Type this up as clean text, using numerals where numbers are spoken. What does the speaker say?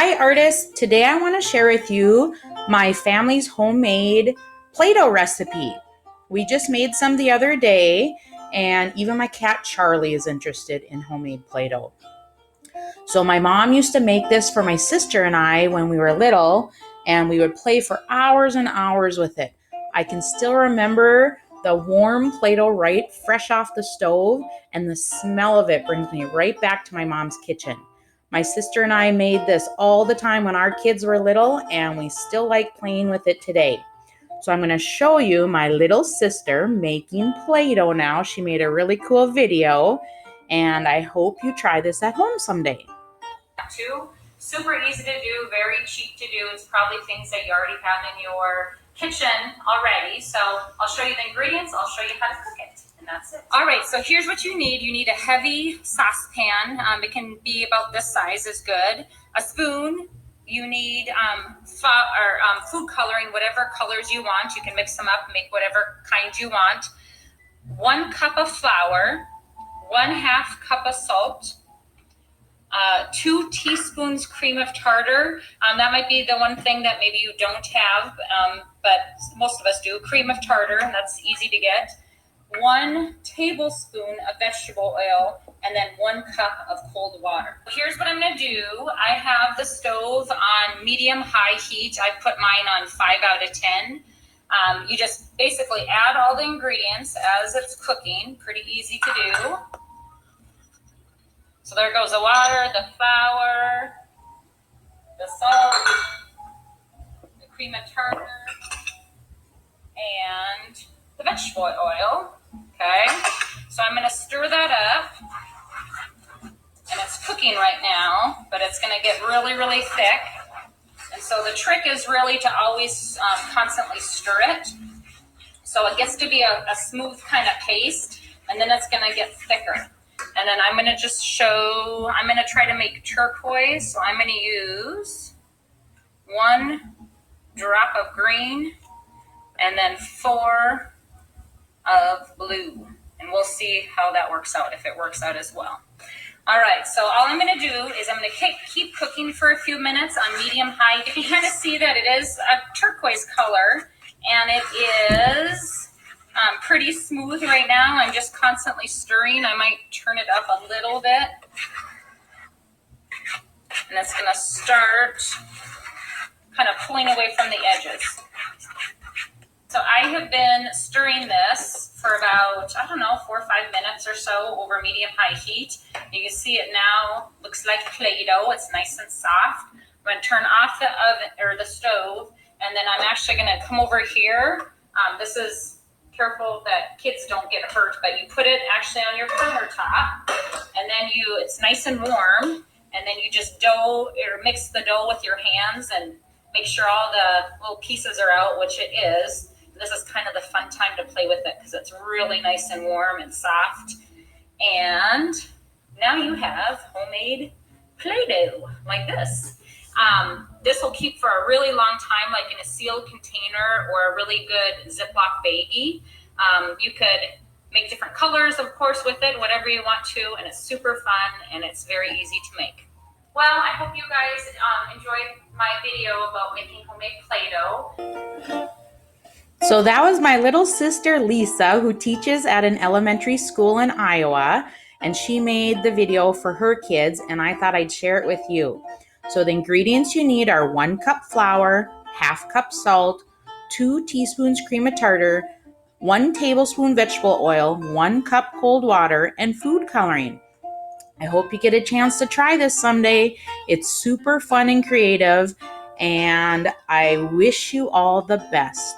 Hi artists, today I want to share with you my family's homemade Play-Doh recipe. We just made some the other day and even my cat Charlie is interested in homemade Play-Doh. So my mom used to make this for my sister and I when we were little, and we would play for hours and hours with it. I can still remember the warm Play-Doh right fresh off the stove, and the smell of it brings me right back to my mom's kitchen. My sister and I made this all the time when our kids were little, and we still like playing with it today. So I'm going to show you my little sister making Play-Doh now. She made a really cool video, and I hope you try this at home someday. Super easy to do, very cheap to do. It's probably things that you already have in your kitchen already. So I'll show you the ingredients, I'll show you how to cook it, and that's it. All right, so here's what you need. You need a heavy saucepan. It can be about this size is good. A spoon. You need food coloring, whatever colors you want. You can mix them up, make whatever kind you want. 1 cup of flour, 1/2 cup of salt, 2 teaspoons cream of tartar. That might be the one thing that maybe you don't have, but most of us do. Cream of tartar, that's easy to get. 1 tablespoon of vegetable oil, and then 1 cup of cold water. Here's what I'm gonna do. I have the stove on medium-high heat. I put mine on 5 out of 10. You just basically add all the ingredients as it's cooking. Pretty easy to do. So there goes the water, the flour, the salt, the cream of tartar, and the vegetable oil. Okay, so I'm going to stir that up, and it's cooking right now, but it's going to get really, really thick. And so the trick is really to always constantly stir it, so it gets to be a smooth kind of paste, and then it's going to get thicker. And then I'm going to just show, I'm going to try to make turquoise. So I'm going to use 1 drop of green and then 4 of blue. And we'll see how that works out, if it works out as well. All right, so all I'm going to do is I'm going to keep cooking for a few minutes on medium-high. You can kind of see that it is a turquoise color, and it is pretty smooth right now. I'm just constantly stirring. I might turn it up a little bit. And it's going to start kind of pulling away from the edges. So I have been stirring this for about, 4 or 5 minutes or so over medium-high heat. You can see it now looks like Play-Doh. It's nice and soft. I'm going to turn off the oven or the stove, and then I'm actually going to come over here. This is careful that kids don't get hurt, but you put it actually on your countertop, and then it's nice and warm, and then you just mix the dough with your hands and make sure all the little pieces are out, which it is. This is kind of the fun time to play with it because it's really nice and warm and soft. And now you have homemade Play-Doh like this. This will keep for a really long time, like in a sealed container or a really good Ziploc baggie. You could make different colors, of course, with it, whatever you want to, and it's super fun and it's very easy to make. Well, I hope you guys enjoyed my video about making homemade Play-Doh. So that was my little sister Lisa, who teaches at an elementary school in Iowa, and she made the video for her kids, and I thought I'd share it with you. So the ingredients you need are 1 cup flour, 1/2 cup salt, 2 teaspoons cream of tartar, 1 tablespoon vegetable oil, 1 cup cold water, and food coloring. I hope you get a chance to try this someday. It's super fun and creative, and I wish you all the best.